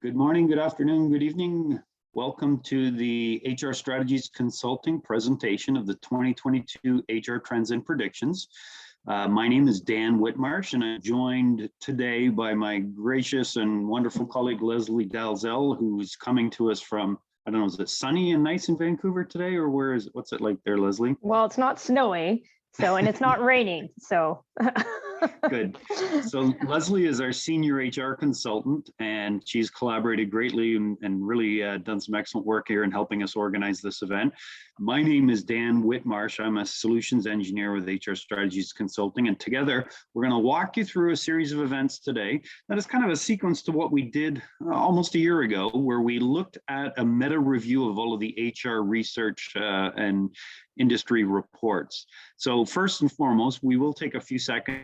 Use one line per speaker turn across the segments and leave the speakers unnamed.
Good morning, good afternoon, good evening. Welcome to the HR Strategies Consulting presentation of the 2022 HR Trends and Predictions. My name is Dan Whitmarsh, and I'm joined today by my gracious and wonderful colleague, Leslie Dalzell, who's coming to us from, I don't know, is it sunny and nice in Vancouver today, or what's it like there, Leslie?
Well, it's not snowing, and it's not raining, so.
Good. So Leslie is our senior HR consultant, and she's collaborated greatly and really done some excellent work here in helping us organize this event. My name is Dan Whitmarsh. I'm a solutions engineer with HR Strategies Consulting, and together we're going to walk you through a series of events today that is kind of a sequence to what we did almost a year ago, where we looked at a meta review of all of the HR research and industry reports. So first and foremost, we will take a few seconds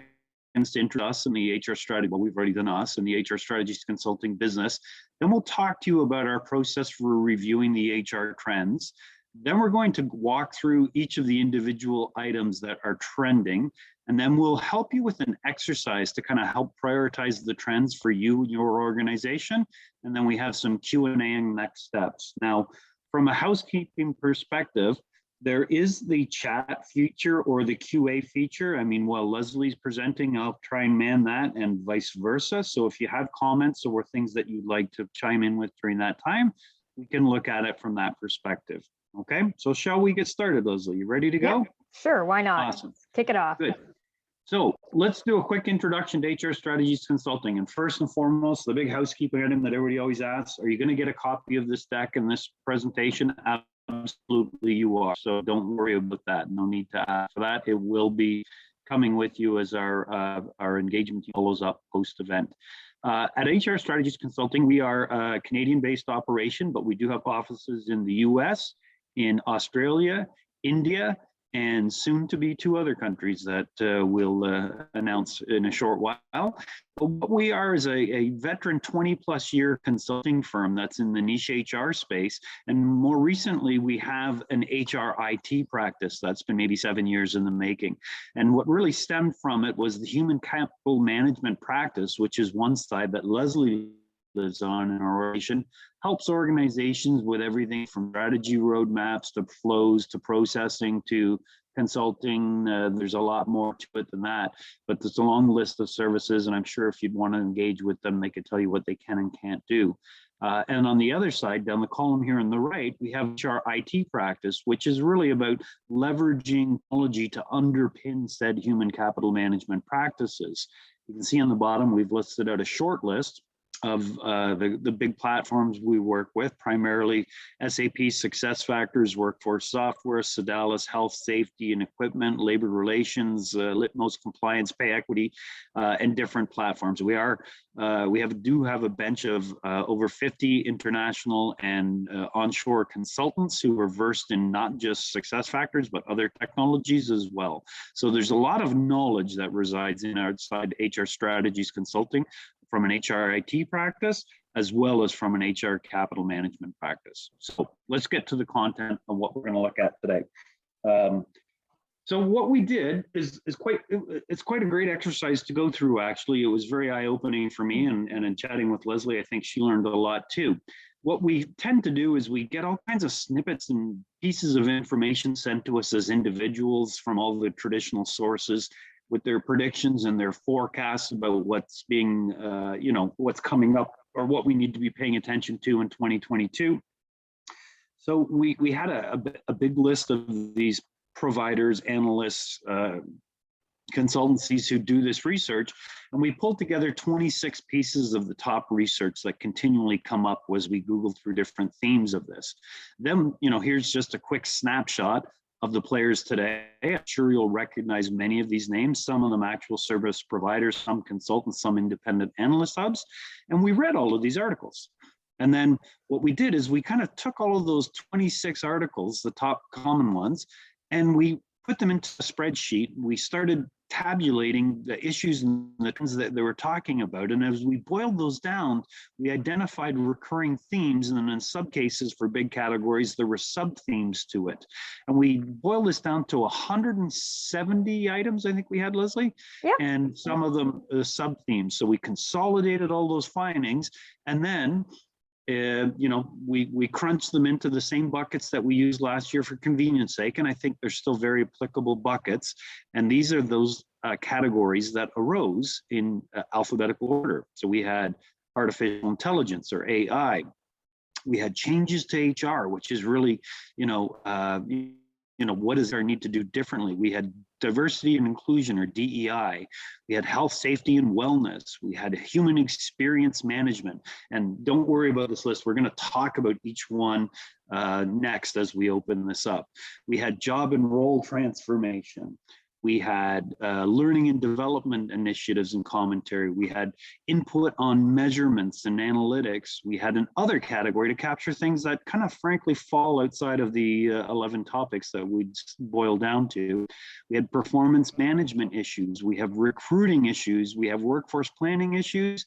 to introduce us in the HR strategy, well, we've already done us in the HR Strategies Consulting business. Then we'll talk to you about our process for reviewing the HR trends. Then we're going to walk through each of the individual items that are trending, and then we'll help you with an exercise to kind of help prioritize the trends for you and your organization. And then we have some Q&A and next steps. Now, from a housekeeping perspective, there is the chat feature or the QA feature. I mean, while Leslie's presenting, I'll try and man that and vice versa. So if you have comments or things that you'd like to chime in with during that time, we can look at it from that perspective. Okay, so shall we get started, Leslie? You ready to go?
Yeah, sure, why not?
Awesome.
Kick it off.
Good. So let's do a quick introduction to HR Strategies Consulting. And first and foremost, the big housekeeping item that everybody always asks, are you going to get a copy of this deck and this presentation? Absolutely you are. So don't worry about that. No need to ask for that. It will be coming with you as our engagement team follows up post-event. At HR Strategies Consulting, we are a Canadian-based operation, but we do have offices in the US, in Australia, India, and soon to be 2 other countries that we'll announce in a short while. But what we are is a veteran 20+ year consulting firm that's in the niche HR space. And more recently, we have an HR IT practice that's been maybe 7 years in the making. And what really stemmed from it was the human capital management practice, which is one side that Leslie lives on in our organization, helps organizations with everything from strategy roadmaps to flows to processing to consulting. There's a lot more to it than that, but there's a long list of services, and I'm sure if you'd want to engage with them, they could tell you what they can and can't do. And on the other side, down the column here on the right, we have our IT practice, which is really about leveraging technology to underpin said human capital management practices. You can see on the bottom, we've listed out a short list of the big platforms we work with, primarily SAP, SuccessFactors, Workforce Software, Sedalis, Health, Safety and Equipment, Labor Relations, Litmos Compliance, Pay Equity, and different platforms. We do have a bench of over 50 international and onshore consultants who are versed in not just SuccessFactors, but other technologies as well. So there's a lot of knowledge that resides in outside HR Strategies Consulting, from an HR IT practice, as well as from an HR capital management practice. So let's get to the content of what we're going to look at today. So what we did is quite a great exercise to go through. Actually, it was very eye-opening for me, and in chatting with Leslie, I think she learned a lot too. What we tend to do is we get all kinds of snippets and pieces of information sent to us as individuals from all the traditional sources, with their predictions and their forecasts about what's being, what's coming up or what we need to be paying attention to in 2022. So we had a big list of these providers, analysts, consultancies who do this research, and we pulled together 26 pieces of the top research that continually come up as we Google through different themes of this. Then, here's just a quick snapshot of the players today. I'm sure you'll recognize many of these names, some of them actual service providers, some consultants, some independent analyst hubs. And we read all of these articles. And then what we did is we kind of took all of those 26 articles, the top common ones, and we put them into a spreadsheet. We started tabulating the issues and the things that they were talking about. And as we boiled those down, we identified recurring themes, and then in some cases for big categories, there were sub-themes to it. And we boiled this down to 170 items, I think we had, Leslie?
Yep.
And some of them sub-themes. So we consolidated all those findings, and then we crunched them into the same buckets that we used last year for convenience sake, and I think they're still very applicable buckets. And these are those categories that arose in alphabetical order. So we had artificial intelligence, or AI. We had changes to HR, which is really, what does our need to do differently? We had diversity and inclusion, or DEI. We had health, safety, and wellness. We had human experience management. And don't worry about this list. We're going to talk about each one next as we open this up. We had job and role transformation. We had learning and development initiatives and commentary. We had input on measurements and analytics. We had an other category to capture things that kind of frankly fall outside of the 11 topics that we'd boil down to. We had performance management issues. We have recruiting issues. We have workforce planning issues.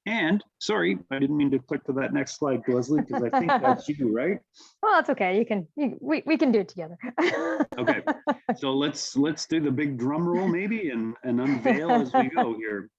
And sorry, I didn't mean to click to that next slide, Leslie, because I think that's you, right?
Well, that's okay. We can do it together.
Okay, so let's do the big drum roll maybe and unveil as we go here.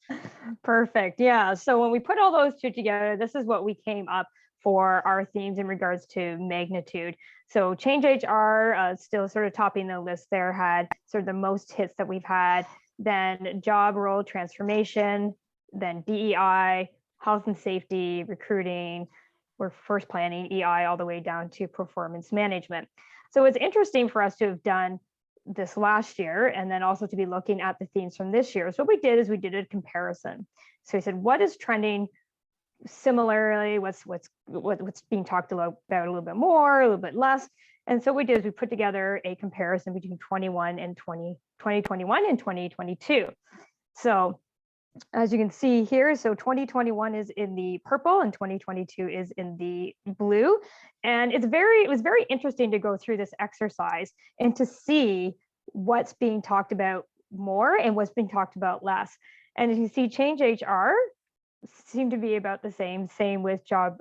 Perfect. Yeah. So when we put all those two together, this is what we came up for our themes in regards to magnitude. So change HR, still sort of topping the list there, had sort of the most hits that we've had. Then job role transformation, then DEI, health and safety, recruiting, workforce planning, EI, all the way down to performance management. So it's interesting for us to have done this last year and then also to be looking at the themes from this year. So what we did is we did a comparison. So we said, what is trending similarly? What's being talked about a little bit more, a little bit less? And so what we did is we put together a comparison between 2021 and 2022. So as you can see here, so 2021 is in the purple and 2022 is in the blue. And it was very interesting to go through this exercise and to see what's being talked about more and what's being talked about less. And as you see, change HR seem to be about the same with job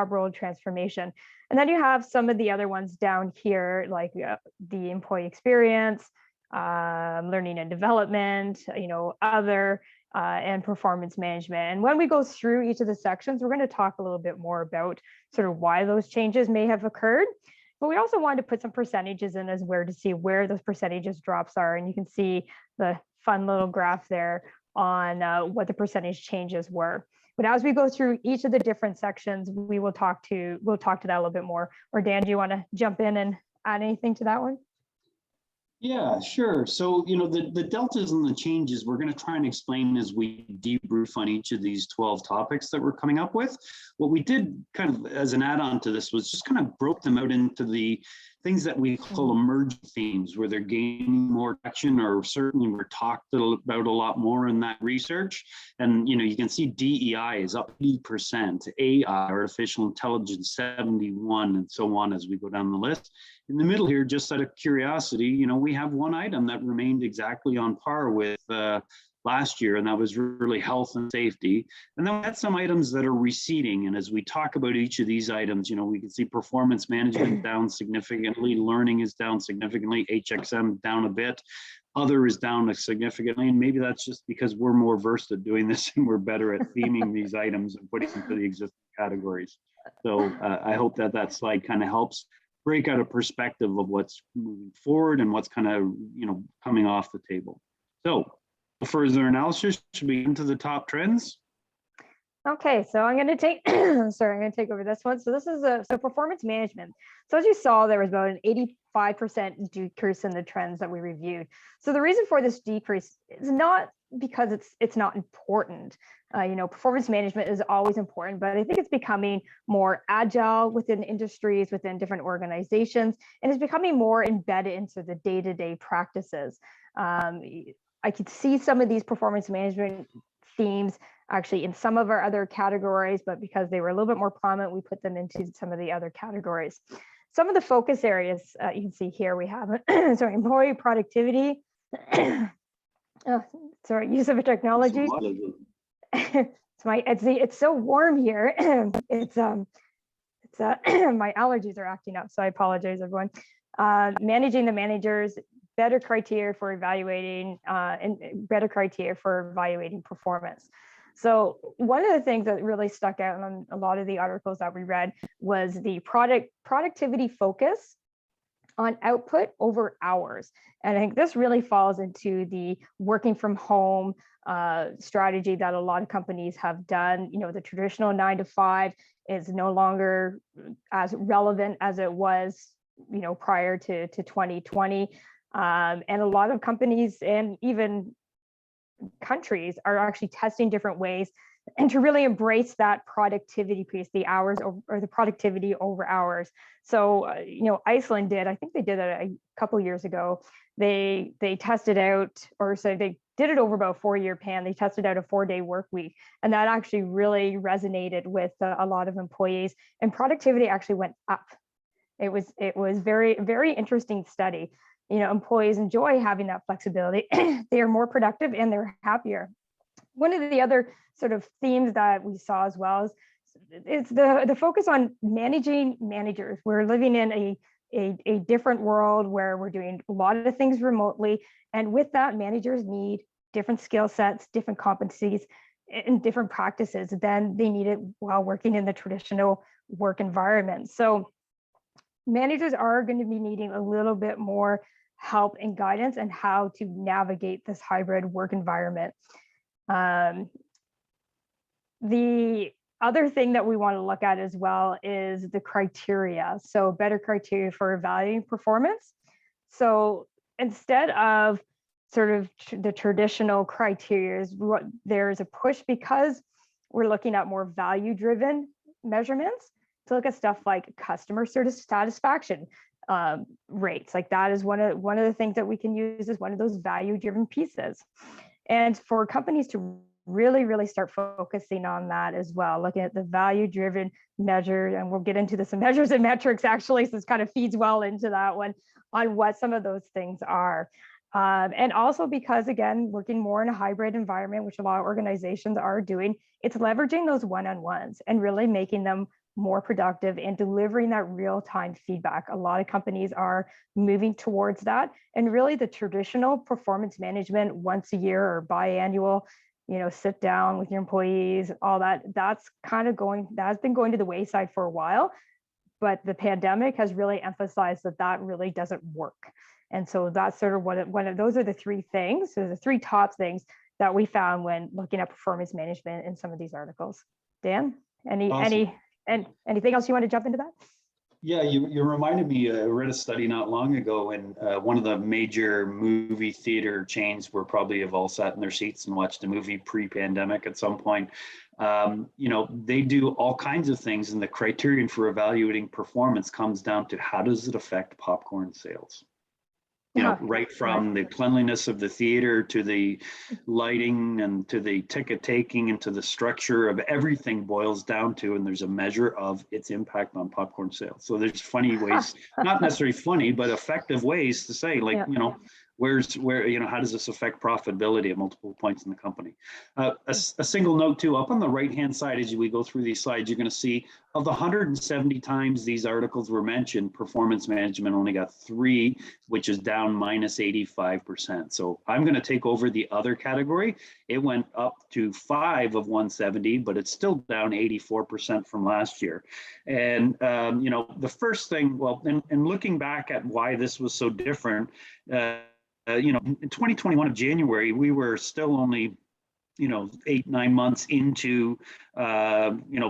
role transformation. And then you have some of the other ones down here, like the employee experience, learning and development, other, and performance management. And when we go through each of the sections, we're going to talk a little bit more about sort of why those changes may have occurred. But we also wanted to put some percentages in as where to see where those percentages drops are. And you can see the fun little graph there on what the percentage changes were. But as we go through each of the different sections, we'll talk to that a little bit more. Or Dan, do you want to jump in and add anything to that one?
Yeah, sure. So, the deltas and the changes we're going to try and explain as we debrief on each of these 12 topics that we're coming up with. What we did kind of as an add-on to this was just kind of broke them out into the things that we call emerging themes, where they're gaining more traction, or certainly were talked about a lot more in that research. And, you can see DEI is up 80%, AI, artificial intelligence, 71, and so on as we go down the list. In the middle here, just out of curiosity, we have one item that remained exactly on par with last year, and that was really health and safety. And then we had some items that are receding. And as we talk about each of these items, we can see performance management down significantly, learning is down significantly, HXM down a bit, other is down significantly. And maybe that's just because we're more versed at doing this and we're better at theming these items and putting them into the existing categories. So I hope that slide kind of helps break out a perspective of what's moving forward and what's kind of, coming off the table. So further analysis, should we get into the top trends?
Okay, so I'm going to take, I'm going to take over this one. So this is so performance management. So as you saw, there was about an 85% decrease in the trends that we reviewed. So the reason for this decrease is not because it's not important. Performance management is always important, but I think it's becoming more agile within industries, within different organizations, and it's becoming more embedded into the day-to-day practices. I could see some of these performance management themes actually in some of our other categories, but because they were a little bit more prominent, we put them into some of the other categories. Some of the focus areas you can see here, we have employee productivity, use of technology. It's so warm here. My allergies are acting up, so I apologize, everyone. Managing the managers, better criteria for evaluating and better criteria for evaluating performance. So one of the things that really stuck out on a lot of the articles that we read was the productivity focus on output over hours. And I think this really falls into the working from home strategy that a lot of companies have done. The traditional 9 to 5 is no longer as relevant as it was, prior to 2020. And a lot of companies and even countries are actually testing different ways and to really embrace that productivity piece, the hours or the productivity over hours. So, Iceland did, I think they did it a couple years ago. They tested out, or so they did it over about a 4-year pan. They tested out a 4-day work week, and that actually really resonated with a lot of employees, and productivity actually went up. It was very, very interesting study. Employees enjoy having that flexibility. They are more productive and they're happier. One of the other sort of themes that we saw as well is the focus on managing managers. We're living in a different world where we're doing a lot of things remotely. And with that, managers need different skill sets, different competencies, and different practices than they needed while working in the traditional work environment. So managers are going to be needing a little bit more help and guidance on how to navigate this hybrid work environment. The other thing that we want to look at as well is the criteria. So better criteria for evaluating performance. So instead of sort of the traditional criteria, there's a push, because we're looking at more value-driven measurements, to look at stuff like customer satisfaction rates. Like that is one of the things that we can use as one of those value-driven pieces. And for companies to really start focusing on that as well, looking at the value-driven measure, and we'll get into some measures and metrics actually, so this kind of feeds well into that one on what some of those things are. And also because, again, working more in a hybrid environment, which a lot of organizations are doing, it's leveraging those one-on-ones and really making them more productive and delivering that real-time feedback. A lot of companies are moving towards that, and really the traditional performance management once a year or biannual, sit down with your employees, all that's been going to the wayside for a while, but the pandemic has really emphasized that really doesn't work. And so that's sort of those are the three things, so the three top things that we found when looking at performance management in some of these articles. Dan, anything else you want to jump into that?
Yeah, you reminded me, I read a study not long ago, and one of the major movie theater chains were probably have all sat in their seats and watched a movie pre-pandemic at some point. They do all kinds of things, and the criterion for evaluating performance comes down to how does it affect popcorn sales? Right from the cleanliness of the theater to the lighting and to the ticket taking and to the structure of everything boils down to, and there's a measure of its impact on popcorn sales. So there's funny ways, not necessarily funny, but effective ways to say, like, how does this affect profitability at multiple points in the company? A single note too, up on the right-hand side, as we go through these slides, you're going to see of the 170 times these articles were mentioned, performance management only got 3, which is down minus 85%. So I'm going to take over the other category. It went up to 5 of 170, but it's still down 84% from last year. And, the first thing, and looking back at why this was so different, in 2021 of January, we were still only, 8-9 months into,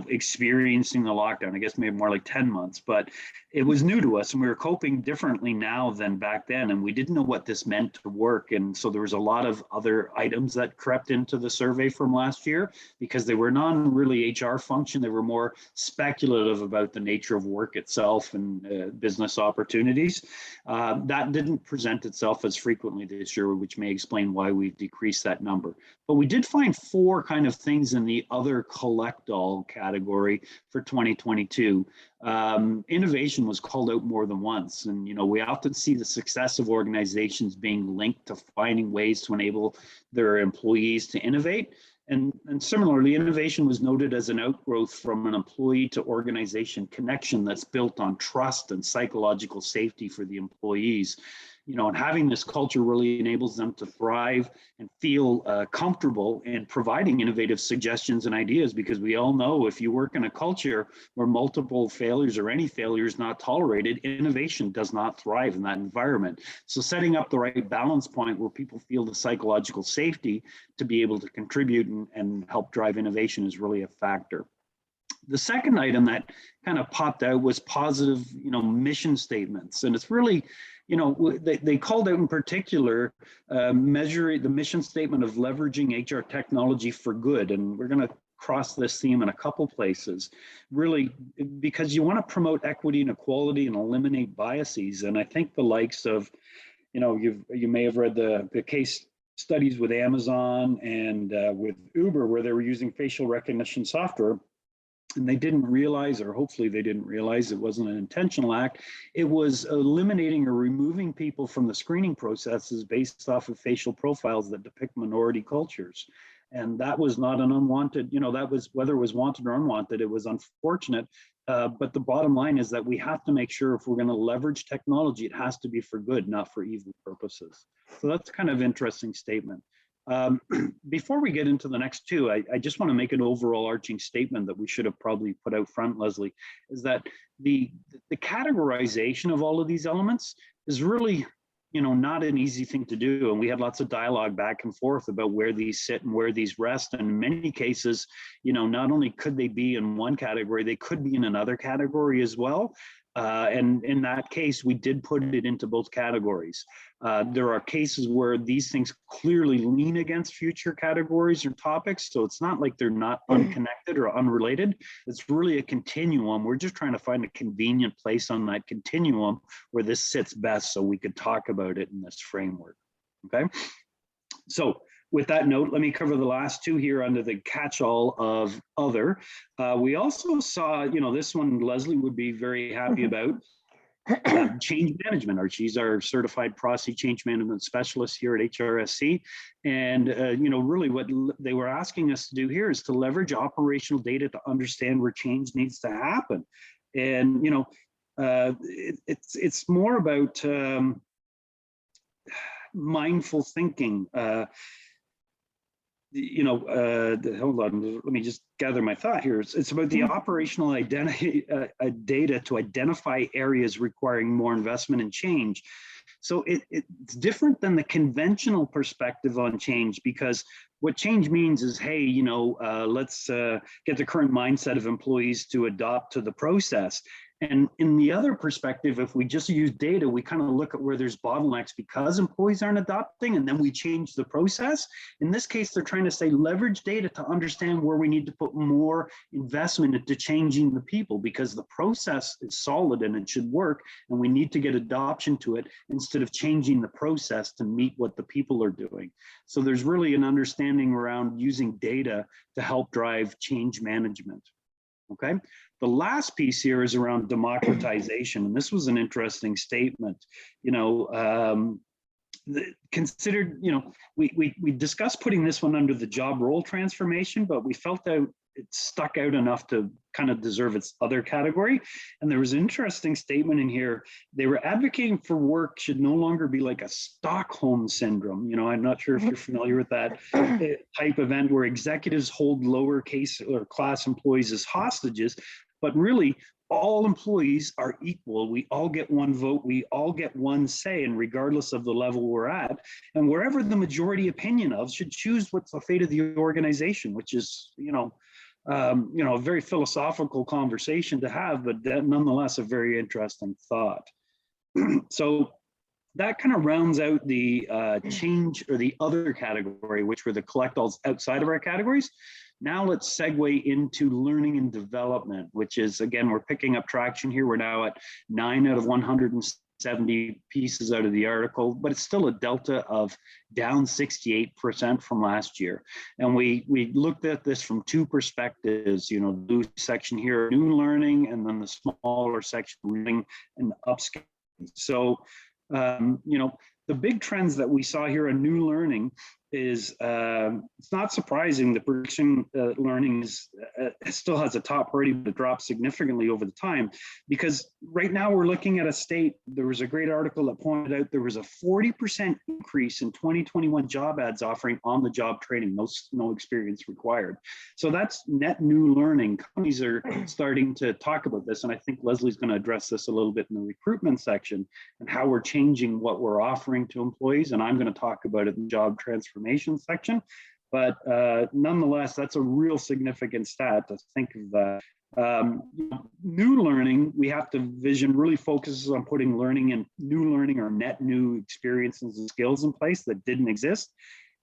experiencing the lockdown. I guess maybe more like 10 months, but it was new to us, and we were coping differently now than back then, and we didn't know what this meant to work. And so there was a lot of other items that crept into the survey from last year because they were non-really HR function. They were more speculative about the nature of work itself and business opportunities. That didn't present itself as frequently this year, which may explain why we've decreased that number. But we did find 4 kind of things in the other collect-all category for 2022. Innovation was called out more than once. And, we often see the success of organizations being linked to finding ways to enable their employees to innovate. And similarly, innovation was noted as an outgrowth from an employee to organization connection that's built on trust and psychological safety for the employees. and having this culture really enables them to thrive and feel comfortable in providing innovative suggestions and ideas, because we all know if you work in a culture where multiple failures or any failure is not tolerated, innovation does not thrive in that environment. So setting up the right balance point where people feel the psychological safety to be able to contribute and help drive innovation is really a factor. The second item that kind of popped out was positive, mission statements. And it's really, they called out in particular, measuring the mission statement of leveraging HR technology for good. And we're going to cross this theme in a couple places, really, because you want to promote equity and equality and eliminate biases. And I think the likes of, you may have read the case studies with Amazon and with Uber, where they were using facial recognition software. And they didn't realize, or hopefully they didn't realize, it wasn't an intentional act. It was eliminating or removing people from the screening processes based off of facial profiles that depict minority cultures. And that was not an unwanted, that was, whether it was wanted or unwanted, it was unfortunate. But the bottom line is that we have to make sure if we're going to leverage technology, it has to be for good, not for evil purposes. So that's kind of interesting statement. Before we get into the next two, I just want to make an overall arching statement that we should have probably put out front, Leslie, is that the categorization of all of these elements is really, not an easy thing to do. And we had lots of dialogue back and forth about where these sit and where these rest. And in many cases, not only could they be in one category, they could be in another category as well. And in that case, we did put it into both categories. There are cases where these things clearly lean against future categories or topics. So it's not like they're not unconnected or unrelated. It's really a continuum. We're just trying to find a convenient place on that continuum where this sits best so we could talk about it in this framework. Okay. So with that note, let me cover the last two here under the catch-all of other. We also saw, this one Leslie would be very happy about, change management. She's our certified Prosy change management specialist here at HRSC. And, really what they were asking us to do here is to leverage operational data to understand where change needs to happen. And, it's more about mindful thinking. Hold on, let me just gather my thought here. It's about the operational identity data to identify areas requiring more investment and change. So it's different than the conventional perspective on change, because what change means is, hey, let's get the current mindset of employees to adopt to the process. And in the other perspective, if we just use data, we kind of look at where there's bottlenecks because employees aren't adopting, and then we change the process. In this case, they're trying to say leverage data to understand where we need to put more investment into changing the people, because the process is solid and it should work, and we need to get adoption to it instead of changing the process to meet what the people are doing. So there's really an understanding around using data to help drive change management. Okay. The last piece here is around democratization. And this was an interesting statement. Considered, we discussed putting this one under the job role transformation, but we felt that it stuck out enough to kind of deserve its other category. And there was an interesting statement in here. They were advocating for work should no longer be like a Stockholm syndrome. I'm not sure if you're familiar with that type of event where executives hold lower case or class employees as hostages, but really all employees are equal. We all get one vote. We all get one say, and regardless of the level we're at, and wherever the majority opinion of should choose what's the fate of the organization, which is, a very philosophical conversation to have, but nonetheless a very interesting thought. So that kind of rounds out the change or the other category, which were the collect-alls outside of our categories. Now let's segue into learning and development, which is, again, we're picking up traction here. We're now at 9 out of 170 pieces out of the article, but it's still a delta of down 68% from last year. And we looked at this from two perspectives, the blue section here, new learning, and then the smaller section, learning and upskilling. So, the big trends that we saw here in new learning is it's not surprising the prediction learning still has a top priority, but it drops significantly over the time, because right now we're looking at a state. There was a great article that pointed out there was a 40% increase in 2021 job ads offering on-the-job training, no experience required. So that's net new learning. Companies are starting to talk about this, and I think Leslie's going to address this a little bit in the recruitment section and how we're changing what we're offering to employees, and I'm going to talk about it in the job transformation section. But nonetheless, that's a real significant stat to think of that. New learning, we have to vision really focuses on putting learning and new learning or net new experiences and skills in place that didn't exist.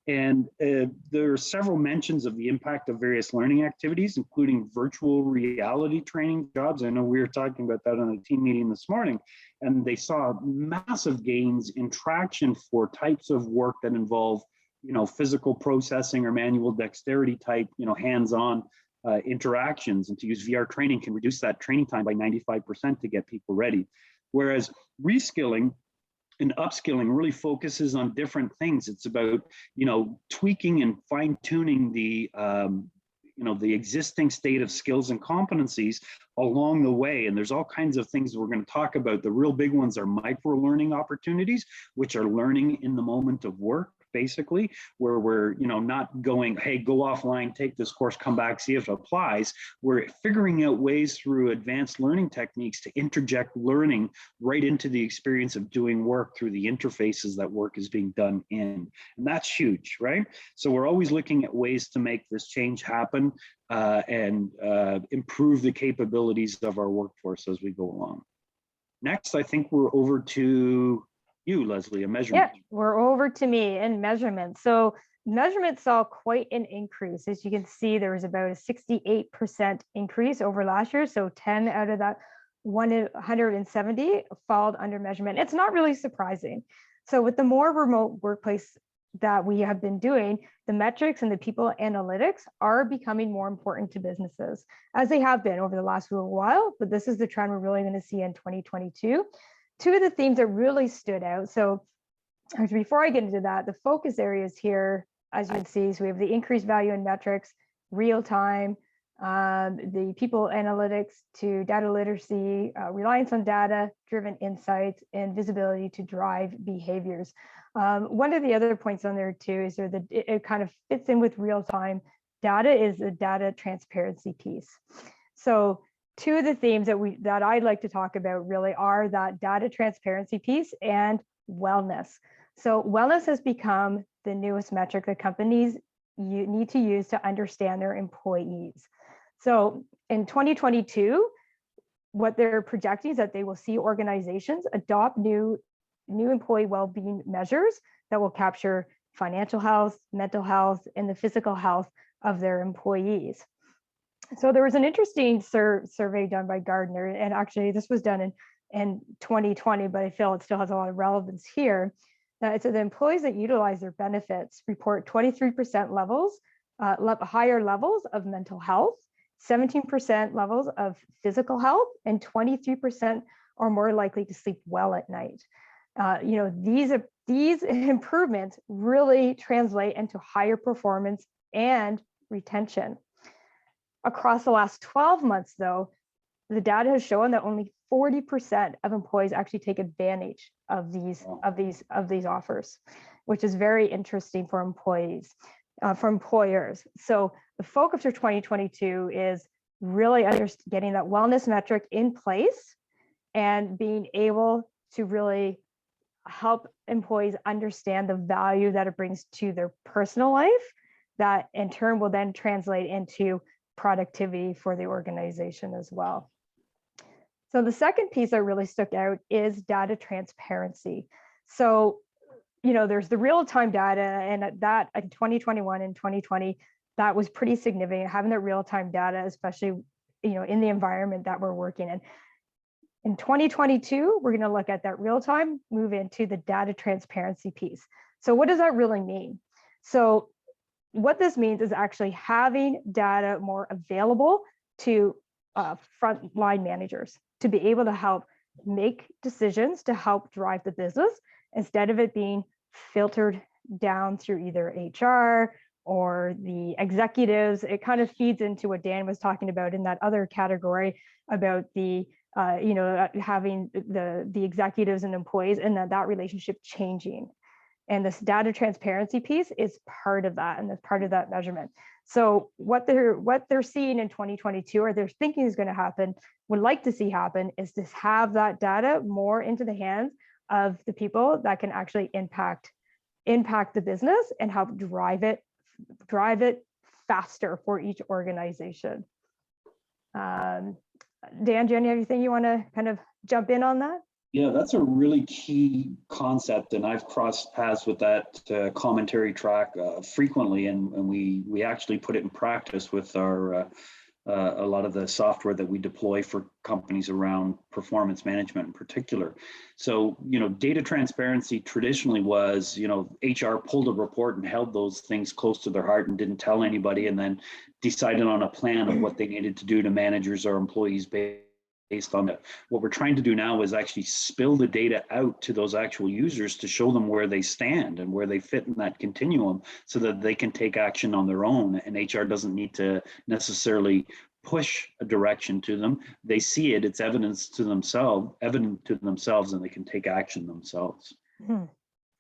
And there are several mentions of the impact of various learning activities, including virtual reality training jobs. I know we were talking about that on a team meeting this morning, and they saw massive gains in traction for types of work that involve physical processing or manual dexterity type, hands-on interactions. And to use VR training can reduce that training time by 95% to get people ready. Whereas reskilling and upskilling really focuses on different things. It's about, tweaking and fine-tuning the existing state of skills and competencies along the way. And there's all kinds of things that we're going to talk about. The real big ones are micro-learning opportunities, which are learning in the moment of work, basically, where we're not going, hey, go offline, take this course, come back, see if it applies. We're figuring out ways through advanced learning techniques to interject learning right into the experience of doing work through the interfaces that work is being done in. And that's huge, right? So we're always looking at ways to make this change happen and improve the capabilities of our workforce as we go along. Next, I think we're over to you, Leslie, a measurement.
Yeah, we're over to me and measurement. So measurement saw quite an increase. As you can see, there was about a 68% increase over last year. So 10 out of that 170 fall under measurement. It's not really surprising. So with the more remote workplace that we have been doing, the metrics and the people analytics are becoming more important to businesses, as they have been over the last little while. But this is the trend we're really going to see in 2022. Two of the themes that really stood out. So actually, before I get into that, the focus areas here, as you can see, so we have the increased value in metrics, real time, the people analytics to data literacy, reliance on data driven insights, and visibility to drive behaviors. One of the other points on there too is that it kind of fits in with real time data is the data transparency piece. So two of the themes that I'd like to talk about really are that data transparency piece and wellness. So wellness has become the newest metric that companies need to use to understand their employees. So in 2022, what they're projecting is that they will see organizations adopt new employee well-being measures that will capture financial health, mental health, and the physical health of their employees. So there was an interesting survey done by Gardner, and actually this was done in 2020, but I feel it still has a lot of relevance here. So the employees that utilize their benefits report 23% higher levels of mental health, 17% levels of physical health, and 23% are more likely to sleep well at night. These improvements really translate into higher performance and retention. Across the last 12 months, though, the data has shown that only 40% of employees actually take advantage of these offers, which is very interesting for employers. So the focus for 2022 is really getting that wellness metric in place and being able to really help employees understand the value that it brings to their personal life, that in turn will then translate into productivity for the organization as well. So the second piece that really stuck out is data transparency. So, there's the real-time data, and that in 2021 and 2020, that was pretty significant, having that real-time data, especially, in the environment that we're working in. In 2022, we're going to look at that real-time, move into the data transparency piece. So what does that really mean? So what this means is actually having data more available to frontline managers to be able to help make decisions to help drive the business instead of it being filtered down through either HR or the executives. It kind of feeds into what Dan was talking about in that other category about the having the executives and employees, and that relationship changing. And this data transparency piece is part of that, and that's part of that measurement. So what they're seeing in 2022, or they're thinking is going to happen, would like to see happen, is to have that data more into the hands of the people that can actually impact the business and help drive it faster for each organization. Dan, do you have anything you want to kind of jump in on that?
Yeah, that's a really key concept, and I've crossed paths with that commentary track frequently, and we actually put it in practice with our a lot of the software that we deploy for companies around performance management in particular. So, data transparency traditionally was, HR pulled a report and held those things close to their heart and didn't tell anybody, and then decided on a plan of what they needed to do to managers or employees based on it. What we're trying to do now is actually spill the data out to those actual users to show them where they stand and where they fit in that continuum so that they can take action on their own. And HR doesn't need to necessarily push a direction to them. They see it, it's evident to themselves, and they can take action themselves.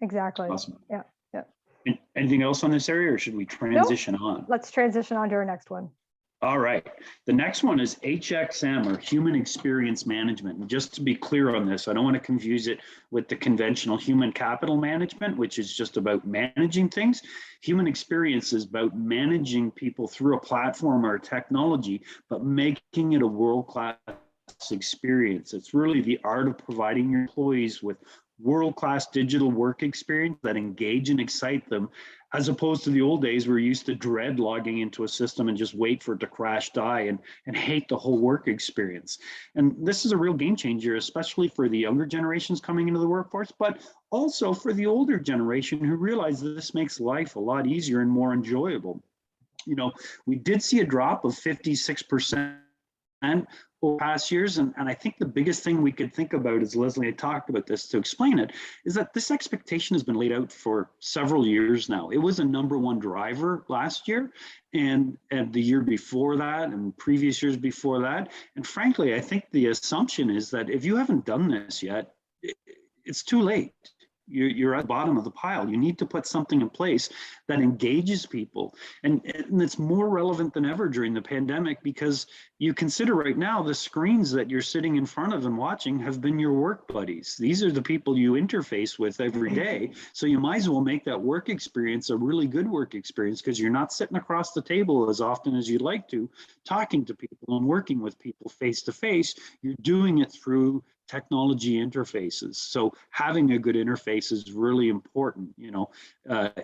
Exactly.
Awesome.
Yeah.
Anything else on this area, or should we transition on?
Let's transition on to our next one.
All right. The next one is HXM, or Human Experience Management. And just to be clear on this, I don't want to confuse it with the conventional human capital management, which is just about managing things. Human experience is about managing people through a platform or a technology, but making it a world-class experience. It's really the art of providing your employees with world-class digital work experience that engage and excite them, as opposed to the old days where you used to dread logging into a system and just wait for it to crash, die, and hate the whole work experience. And this is a real game changer, especially for the younger generations coming into the workforce, but also for the older generation who realize that this makes life a lot easier and more enjoyable. We did see a drop of 56% over past years. And I think the biggest thing we could think about, as Leslie had talked about this to explain it, is that this expectation has been laid out for several years now. It was a #1 driver last year and the year before that and previous years before that. And frankly, I think the assumption is that if you haven't done this yet, it's too late. You're at the bottom of the pile. You need to put something in place that engages people. And it's more relevant than ever during the pandemic, because you consider right now the screens that you're sitting in front of and watching have been your work buddies. These are the people you interface with every day. So you might as well make that work experience a really good work experience, because you're not sitting across the table as often as you'd like to, talking to people and working with people face to face. You're doing it through technology interfaces. So having a good interface is really important.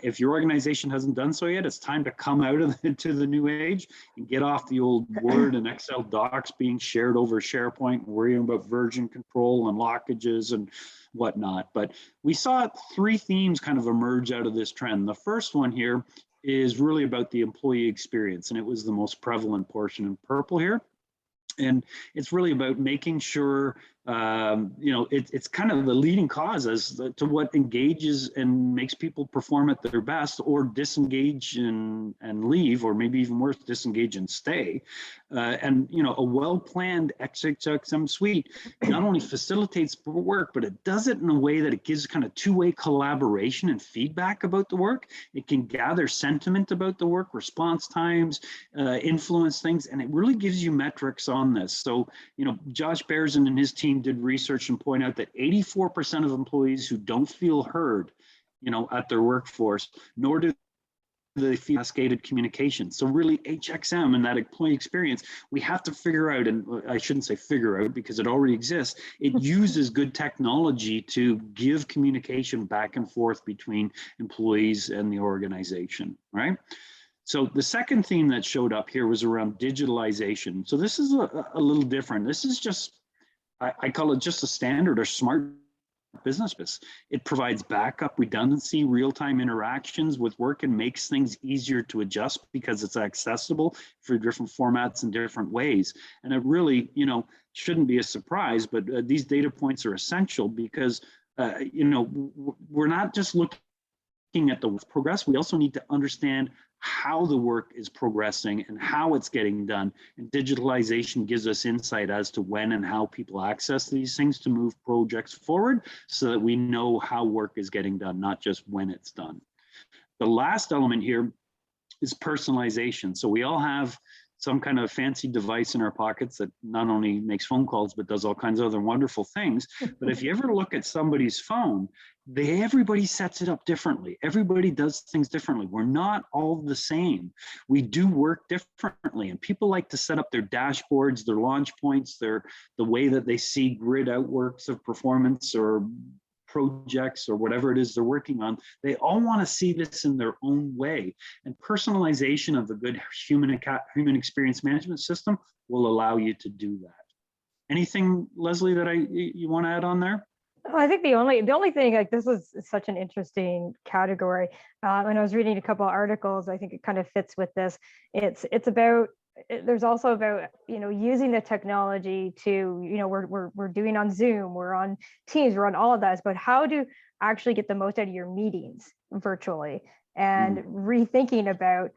If your organization hasn't done so yet, it's time to come out into the new age and get off the old Word and Excel docs being shared over SharePoint and worrying about version control and lockages and whatnot. But we saw 3 themes kind of emerge out of this trend. The first one here is really about the employee experience, and it was the most prevalent portion in purple here. And it's really about making sure, it's kind of the leading cause as to what engages and makes people perform at their best, or disengage and leave, or maybe even worse, disengage and stay. A well-planned XXXM suite not only facilitates work, but it does it in a way that it gives kind of two-way collaboration and feedback about the work. It can gather sentiment about the work, response times, influence things, and it really gives you metrics on this. So, Josh Bearson and his team did research and point out that 84% of employees who don't feel heard, at their workforce, nor do they feel cascaded communication. So really HXM and that employee experience, we have to figure out, and I shouldn't say figure out because it already exists, it uses good technology to give communication back and forth between employees and the organization, right? So the second theme that showed up here was around digitalization. So this is a little different. This is just, I call it just a standard or smart business. It provides backup, redundancy, real-time interactions with work, and makes things easier to adjust because it's accessible for different formats and different ways. And it really, shouldn't be a surprise, but these data points are essential because, we're not just looking looking at the progress, we also need to understand how the work is progressing and how it's getting done. And digitalization gives us insight as to when and how people access these things to move projects forward so that we know how work is getting done, not just when it's done. The last element here is personalization. So we all have some kind of fancy device in our pockets that not only makes phone calls, but does all kinds of other wonderful things. But if you ever look at somebody's phone, everybody sets it up differently. Everybody does things differently. We're not all the same. We do work differently. And people like to set up their dashboards, their launch points, the way that they see grid outworks of performance or projects or whatever it is they're working on. They all want to see this in their own way. And personalization of a good human experience management system will allow you to do that. Anything, Leslie, that you want to add on there?
I think the only thing, like, this is such an interesting category. When I was reading a couple of articles, I think it kind of fits with this. It's about, there's also about, using the technology to, we're doing on Zoom, we're on Teams, we're on all of that, but how to actually get the most out of your meetings virtually, and rethinking about,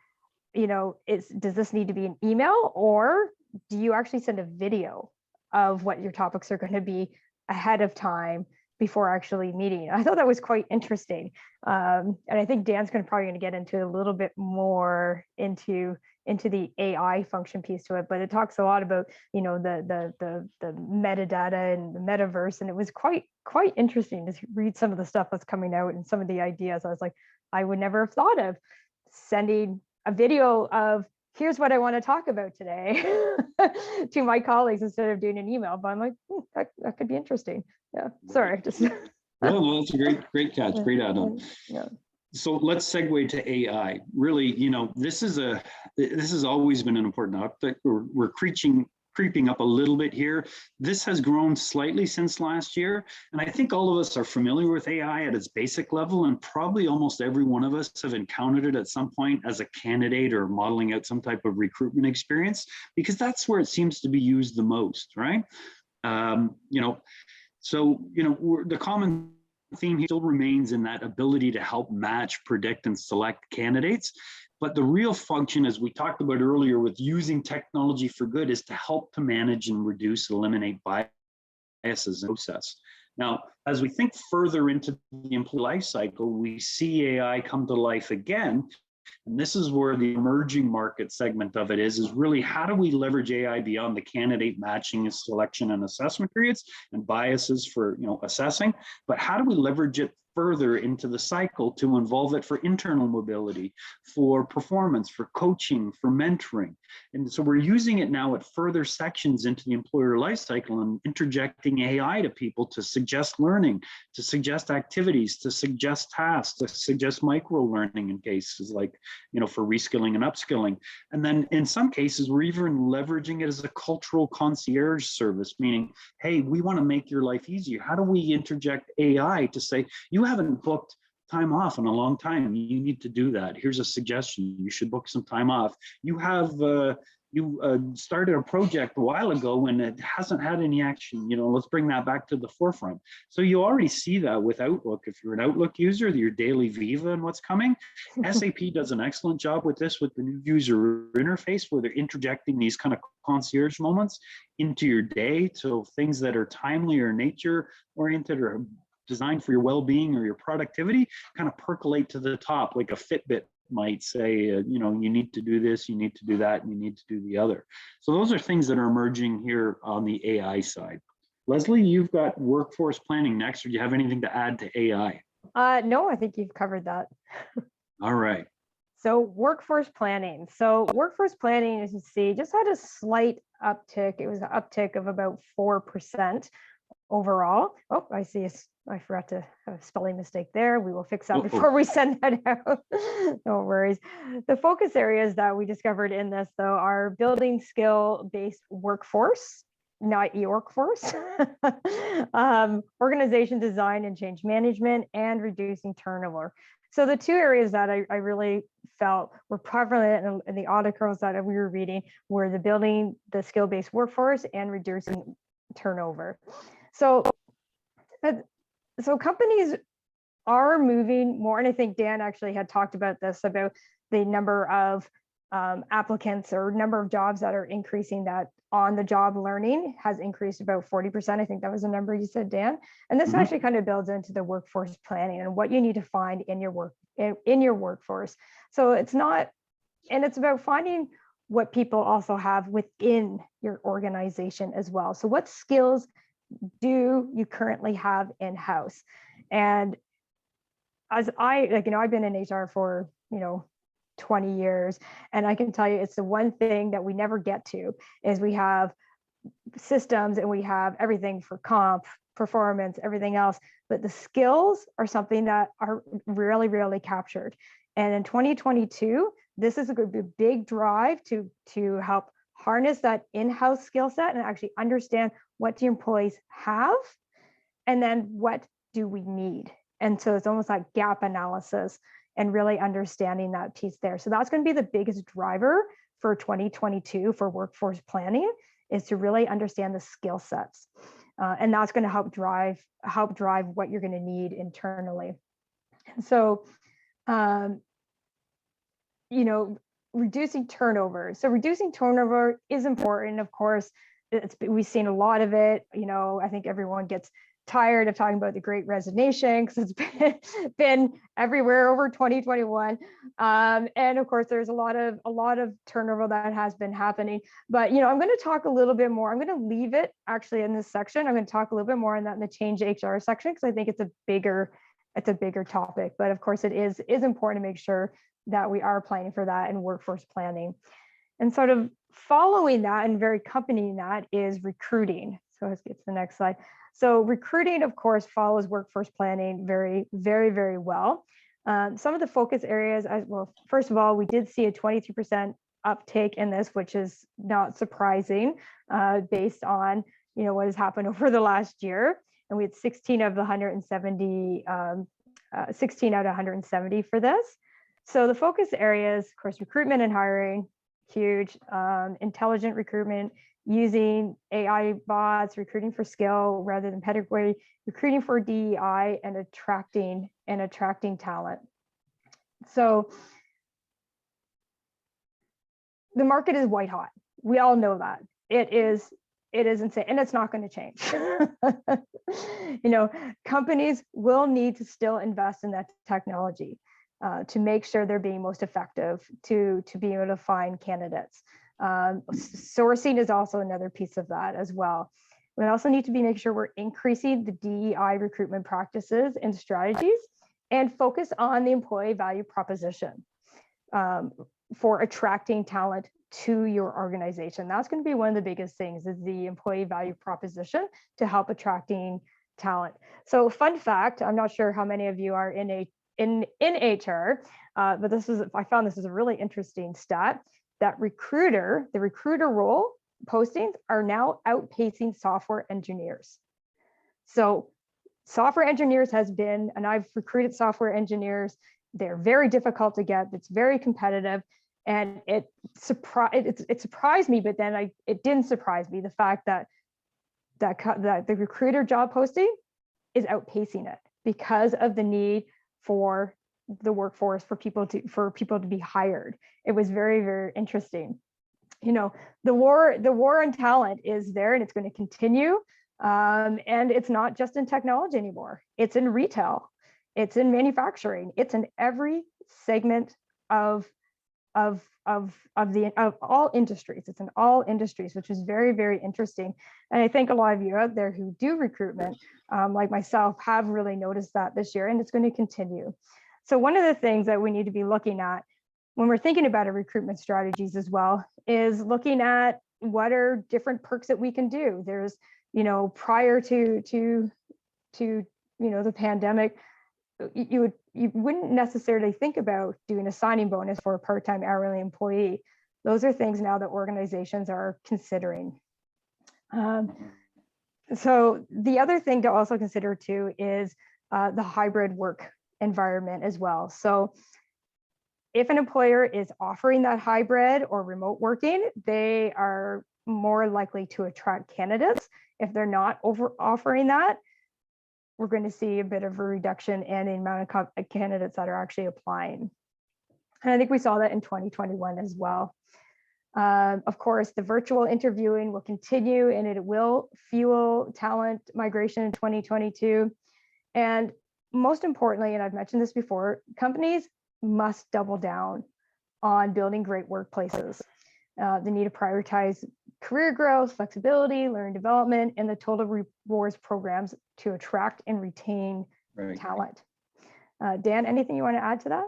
does this need to be an email, or do you actually send a video of what your topics are going to be ahead of time before actually meeting? I thought that was quite interesting. And I think Dan's probably going to get into a little bit more into the AI function piece to it, but it talks a lot about, the metadata and the metaverse. And it was quite interesting to read some of the stuff that's coming out and some of the ideas. I was like, I would never have thought of sending a video of, here's what I want to talk about today to my colleagues instead of doing an email. But I'm like, that could be interesting. Yeah, sorry. Just
no, that's a great catch, great add-on.
Yeah.
So let's segue to AI. Really, this has always been an important topic. We're creeping up a little bit here. This has grown slightly since last year. And I think all of us are familiar with AI at its basic level, and probably almost every one of us have encountered it at some point as a candidate or modeling out some type of recruitment experience, because that's where it seems to be used the most, right? The common theme still remains in that ability to help match, predict, and select candidates. But the real function, as we talked about earlier, with using technology for good, is to help to manage and reduce, eliminate biases in the process. Now, as we think further into the employee life cycle, we see AI come to life again. And this is where the emerging market segment of it is really, how do we leverage AI beyond the candidate matching, selection, and assessment periods and biases for assessing, but how do we leverage it further into the cycle to involve it for internal mobility, for performance, for coaching, for mentoring. And so we're using it now at further sections into the employer life cycle and interjecting AI to people to suggest learning, to suggest activities, to suggest tasks, to suggest micro learning in cases like, for reskilling and upskilling. And then in some cases, we're even leveraging it as a cultural concierge service, meaning, hey, we want to make your life easier. How do we interject AI to say, you haven't booked time off in a long time, you need to do that. Here's a suggestion, you should book some time off. You have started a project a while ago and it hasn't had any action, let's bring that back to the forefront. So you already see that with Outlook. If you're an Outlook user, your daily Viva and what's coming, SAP does an excellent job with this, with the new user interface, where they're interjecting these kind of concierge moments into your day. So things that are timely or nature oriented or designed for your well-being or your productivity kind of percolate to the top, like a Fitbit might say, you need to do this, you need to do that, and you need to do the other. So those are things that are emerging here on the AI side. Leslie, you've got workforce planning next, or do you have anything to add to AI?
No, I think you've covered that.
All right.
So workforce planning. So workforce planning, as you see, just had a slight uptick. It was an uptick of about 4% overall. Oh, I forgot to have a spelling mistake there. We will fix that before we send that out. No worries. The focus areas that we discovered in this, though, are building skill-based workforce, not e-workforce, organization design and change management, and reducing turnover. So the two areas that I really felt were prevalent in the articles that we were reading were the building the skill-based workforce and reducing turnover. So companies are moving more, and I think Dan actually had talked about this, about the number of applicants or number of jobs that are increasing, that on the job learning has increased about 40%. I think that was the number you said, Dan. And this actually kind of builds into the workforce planning and what you need to find in your workforce. So it's not, and it's about finding what people also have within your organization as well. So what skills do you currently have in-house? And as I've been in HR for, 20 years. And I can tell you, it's the one thing that we never get to, is we have systems and we have everything for comp, performance, everything else, but the skills are something that are really, really captured. And in 2022, this is a big drive to help harness that in-house skill set and actually understand what the employees have, and then what do we need. And so it's almost like gap analysis and really understanding that piece there. So that's going to be the biggest driver for 2022 for workforce planning, is to really understand the skill sets. And that's going to help drive what you're going to need internally. So, reducing turnover. So reducing turnover is important, of course. We've seen a lot of it. I think everyone gets tired of talking about the Great Resignation, because it's been everywhere over 2021, and of course there's a lot of turnover that has been happening. But I'm going to talk a little bit more. I'm going to leave it actually in this section. I'm going to talk a little bit more on that in the change HR section, because I think it's a bigger topic. But of course it is important to make sure that we are planning for that in workforce planning. And sort of following that and very accompanying that is recruiting. So let's get to the next slide. So recruiting, of course, follows workforce planning very, very, very well. Some of the focus areas, well, first of all, we did see a 22% uptake in this, which is not surprising based on what has happened over the last year. And we had 16 out of 170 for this. So the focus areas, of course, recruitment and hiring, huge. Intelligent recruitment, using AI bots, recruiting for skill rather than pedigree, recruiting for DEI, and attracting talent. So the market is white hot. We all know that. It is insane, and it's not going to change. Companies will need to still invest in that technology to make sure they're being most effective to be able to find candidates. Sourcing is also another piece of that as well. We also need to make sure we're increasing the DEI recruitment practices and strategies, and focus on the employee value proposition for attracting talent to your organization. That's going to be one of the biggest things, is the employee value proposition to help attracting talent. So fun fact, I'm not sure how many of you are in HR, but I found this is a really interesting stat, that the recruiter role postings are now outpacing software engineers. So software engineers has been, and I've recruited software engineers, they're very difficult to get, it's very competitive, and it surprised me, but then it didn't surprise me, the fact that the recruiter job posting is outpacing it, because of the need for the workforce, for people to be hired. It was very, very interesting. The war on talent is there, and it's going to continue. And it's not just in technology anymore. It's in retail, it's in manufacturing, it's in every segment of all industries. It's in all industries, which is very, very interesting. And I think a lot of you out there who do recruitment, like myself, have really noticed that this year, and it's going to continue. So one of the things that we need to be looking at when we're thinking about our recruitment strategies as well, is looking at what are different perks that we can do. There's, prior to the pandemic, you wouldn't necessarily think about doing a signing bonus for a part-time hourly employee. Those are things now that organizations are considering. So the other thing to also consider too is the hybrid work environment as well. So if an employer is offering that hybrid or remote working, they are more likely to attract candidates. If they're not offering that, we're going to see a bit of a reduction in the amount of candidates that are actually applying. And I think we saw that in 2021 as well. Of course, the virtual interviewing will continue and it will fuel talent migration in 2022. And most importantly, and I've mentioned this before, companies must double down on building great workplaces. They need to prioritize career growth, flexibility, learning development, and the total rewards programs to attract and retain talent. Dan, anything you want to add to that?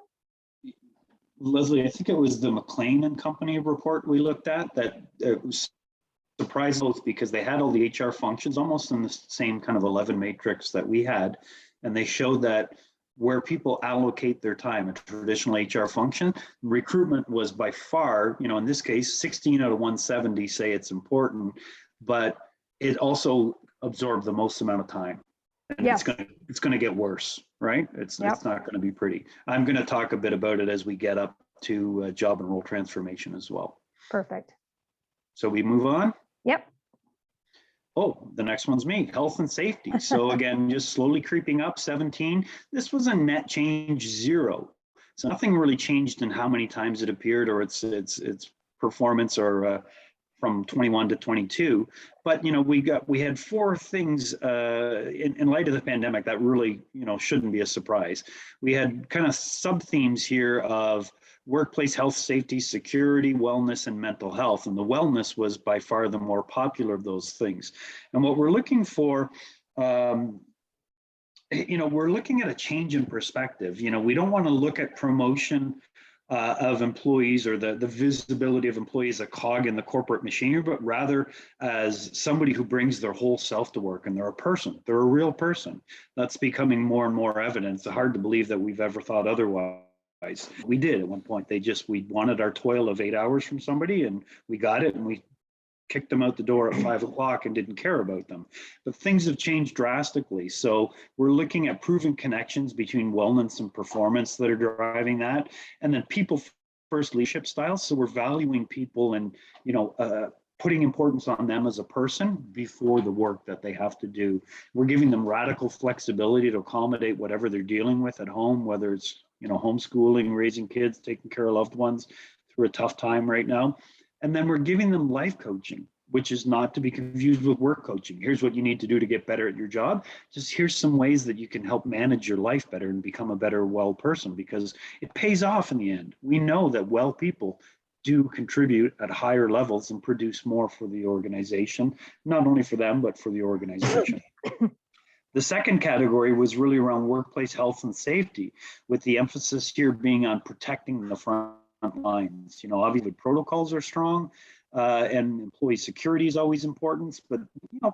Leslie, I think it was the McLean and Company report we looked at that was surprised both because they had all the HR functions almost in the same kind of 11 matrix that we had. And they showed that where people allocate their time, a traditional HR function, recruitment was by far, in this case, 16 out of 170 say it's important, but it also absorbed the most amount of time. And it's going to get worse, right? It's not going to be pretty. I'm going to talk a bit about it as we get up to job and role transformation as well.
Perfect.
So we move on?
Yep.
Oh, the next one's me, health and safety. So again, just slowly creeping up, 17. This was a net change 0. So nothing really changed in how many times it appeared or its performance or from 21 to 22. But we had 4 things in light of the pandemic that really shouldn't be a surprise. We had kind of sub themes here of workplace health, safety, security, wellness, and mental health. And the wellness was by far the more popular of those things. And what we're looking for, we're looking at a change in perspective. We don't want to look at promotion of employees or the visibility of employees, a cog in the corporate machinery, but rather as somebody who brings their whole self to work, and they're a person, they're a real person. That's becoming more and more evident. It's hard to believe that we've ever thought otherwise. We did at one point. We wanted our toil of 8 hours from somebody and we got it and we kicked them out the door at 5 o'clock and didn't care about them. But things have changed drastically. So we're looking at proven connections between wellness and performance that are driving that. And then people first leadership styles. So we're valuing people and, putting importance on them as a person before the work that they have to do. We're giving them radical flexibility to accommodate whatever they're dealing with at home, whether it's, homeschooling, raising kids, taking care of loved ones through a tough time right now. And then we're giving them life coaching, which is not to be confused with work coaching. Here's what you need to do to get better at your job. Just here's some ways that you can help manage your life better and become a better, well person, because it pays off in the end. We know that well people do contribute at higher levels and produce more for the organization, not only for them, but for the organization. The second category was really around workplace health and safety, with the emphasis here being on protecting the front lines. Obviously protocols are strong and employee security is always important, but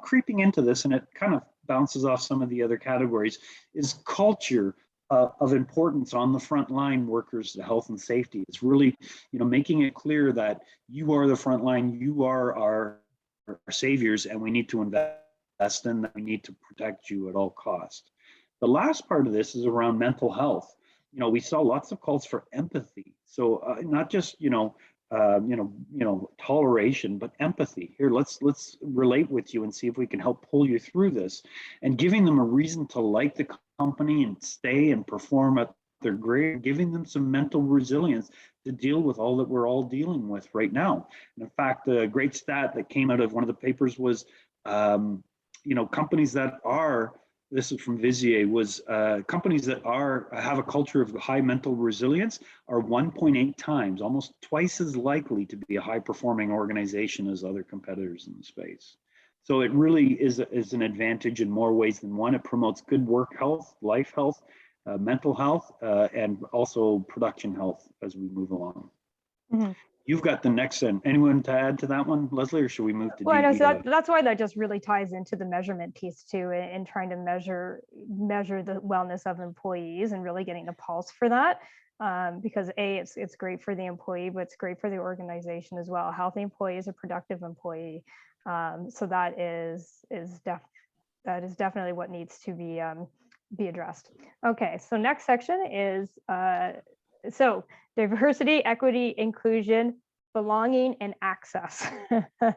creeping into this, and it kind of bounces off some of the other categories, is culture of importance on the front line workers, the health and safety. It's really, making it clear that you are the front line, you are our saviors, and we need to invest in that. We need to protect you at all costs. The last part of this is around mental health. We saw lots of calls for empathy. So not just, toleration, but empathy. Here, let's relate with you and see if we can help pull you through this, and giving them a reason to like the company and stay and perform at their grade, giving them some mental resilience to deal with all that we're all dealing with right now. And in fact, the great stat that came out of one of the papers was, companies that are, this is from Vizier, was companies that have a culture of high mental resilience are 1.8 times, almost twice as likely to be a high performing organization as other competitors in the space. So it really is an advantage in more ways than one. It promotes good work health, life health, mental health, and also production health as we move along. Mm-hmm. You've got the next one. Anyone to add to that one, Leslie, or should we move to?
Well, I know, so that's why that just really ties into the measurement piece too, and trying to measure the wellness of employees and really getting a pulse for that. Because it's great for the employee, but it's great for the organization as well. A healthy employee is a productive employee. So that is definitely what needs to be addressed. Okay, so next section is so diversity, equity, inclusion, belonging, and access.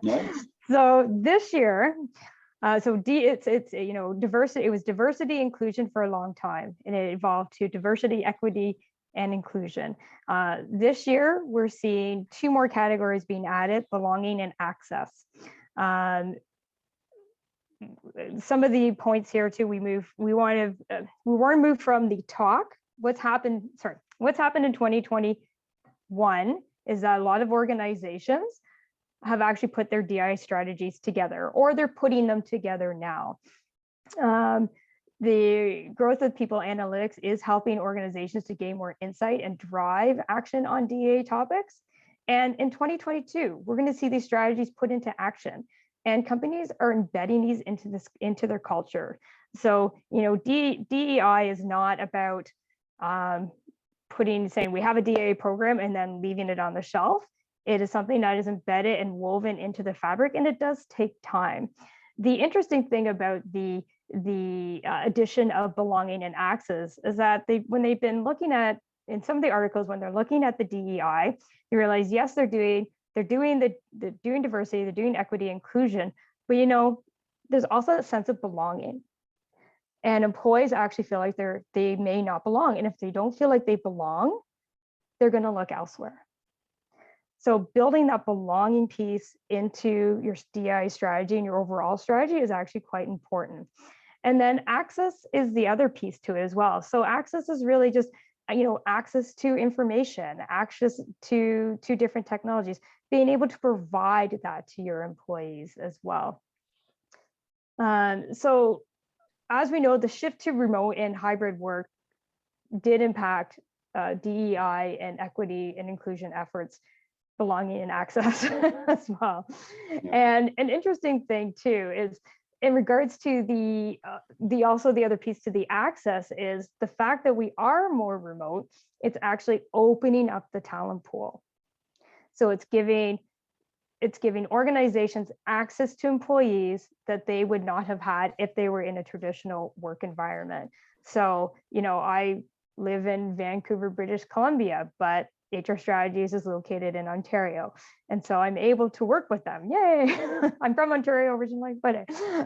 Nice. So this year, So it's diversity. It was diversity inclusion for a long time, and it evolved to diversity, equity, and inclusion. This year, we're seeing 2 more categories being added: belonging and access. Some of the points here too. We want to move from the talk. What's happened in 2021 is that a lot of organizations have actually put their DI strategies together, or they're putting them together now. The growth of people analytics is helping organizations to gain more insight and drive action on DEA topics. And in 2022, we're going to see these strategies put into action, and companies are embedding these into their culture. So, DEI is not about saying we have a DEA program and then leaving it on the shelf. It is something that is embedded and woven into the fabric, and it does take time. The interesting thing about the addition of belonging and access is that when they've been looking at, in some of the articles, when they're looking at the DEI, you realize, yes, they're doing diversity, they're doing equity, inclusion, but there's also a sense of belonging. And employees actually feel like they may not belong. And if they don't feel like they belong, they're going to look elsewhere. So building that belonging piece into your DI strategy and your overall strategy is actually quite important. And then access is the other piece to it as well. So access is really just, access to information, access to different technologies, being able to provide that to your employees as well. So as we know, the shift to remote and hybrid work did impact DEI and equity and inclusion efforts, belonging and access as well. Yeah. And an interesting thing too is, in regards to the other piece to the access, is the fact that we are more remote. It's actually opening up the talent pool. So it's giving organizations access to employees that they would not have had if they were in a traditional work environment. So, I live in Vancouver, British Columbia, but HR Strategies is located in Ontario. And so I'm able to work with them. Yay. I'm from Ontario originally, but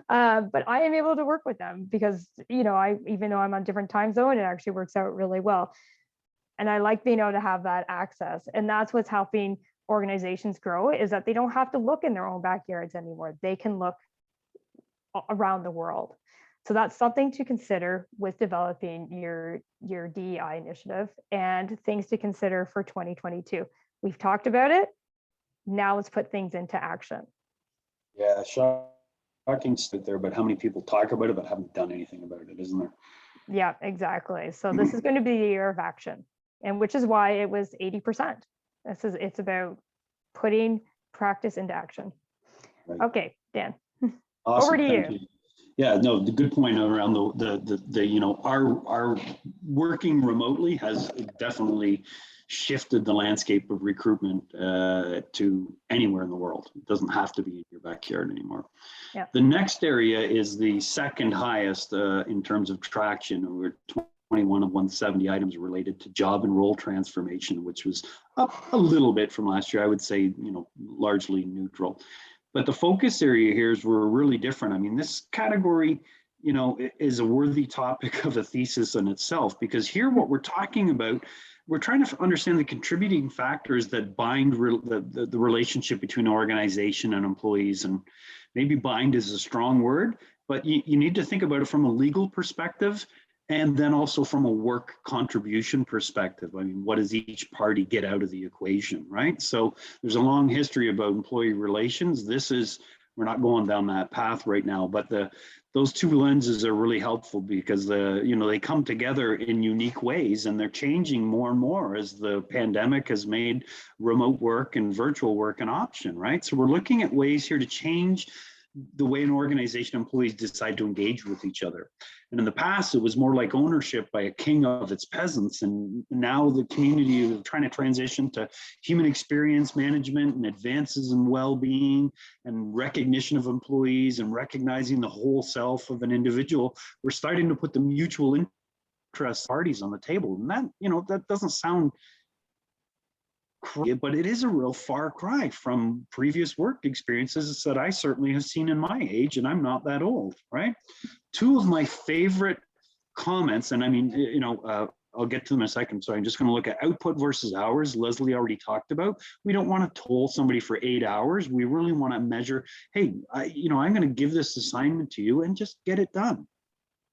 I am able to work with them because, even though I'm on different time zone, it actually works out really well. And I like being able to have that access. And that's what's helping organizations grow, is that they don't have to look in their own backyards anymore. They can look around the world. So that's something to consider with developing your DEI initiative, and things to consider for 2022. We've talked about it. Now let's put things into action.
Yeah, shocking stuff there, but how many people talk about it but haven't done anything about it, isn't there?
Yeah, exactly. So this is going to be the year of action, and which is why it was 80%. It's about putting practice into action. Right. Okay, Dan. Awesome. Over to you.
Yeah, no, the good point around our working remotely has definitely shifted the landscape of recruitment to anywhere in the world. It doesn't have to be in your backyard anymore. Yeah. The next area is the second highest in terms of traction. We're 21 of 170 items related to job and role transformation, which was up a little bit from last year. I would say, largely neutral. But the focus area here is we're really different. I mean, this category, is a worthy topic of a thesis in itself, because here what we're talking about, we're trying to understand the contributing factors that bind the relationship between organization and employees. And maybe bind is a strong word, but you need to think about it from a legal perspective, and then also from a work contribution perspective. I mean, what does each party get out of the equation, right? So there's a long history about employee relations. We're not going down that path right now, but those two lenses are really helpful, because they come together in unique ways, and they're changing more and more as the pandemic has made remote work and virtual work an option, right? So we're looking at ways here to change the way an organization employees decide to engage with each other. And in the past, it was more like ownership by a king of its peasants. And now the community is trying to transition to human experience management and advances in well-being and recognition of employees and recognizing the whole self of an individual. We're starting to put the mutual interest parties on the table. And that, that doesn't sound but it is a real far cry from previous work experiences that I certainly have seen in my age, and I'm not that old, right? Two of my favorite comments, and I mean, I'll get to them in a second. So I'm just going to look at output versus hours. Leslie already talked about. We don't want to toll somebody for 8 hours. We really want to measure, hey, I'm going to give this assignment to you and just get it done.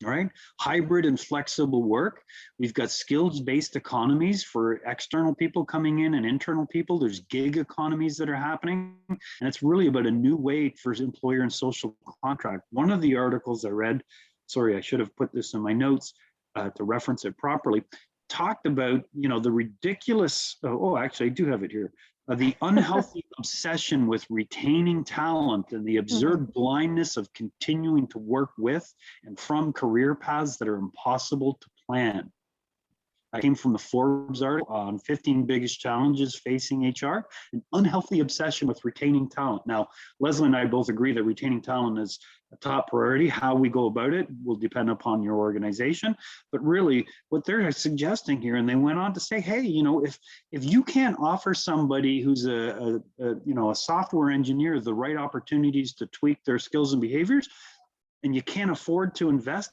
All right, hybrid and flexible work. We've got skills-based economies for external people coming in and internal people. There's gig economies that are happening, and it's really about a new way for employer and social contract. One of the articles I read, sorry, I should have put this in my notes to reference it properly, talked about, the ridiculous, actually I do have it here, the unhealthy obsession with retaining talent and the absurd blindness of continuing to work with and from career paths that are impossible to plan. I came from the Forbes article on 15 biggest challenges facing HR, an unhealthy obsession with retaining talent. Now, Leslie and I both agree that retaining talent is a top priority. How we go about it will depend upon your organization. But really, what they're suggesting here, and they went on to say, hey, if you can't offer somebody who's a software engineer the right opportunities to tweak their skills and behaviors, and you can't afford to invest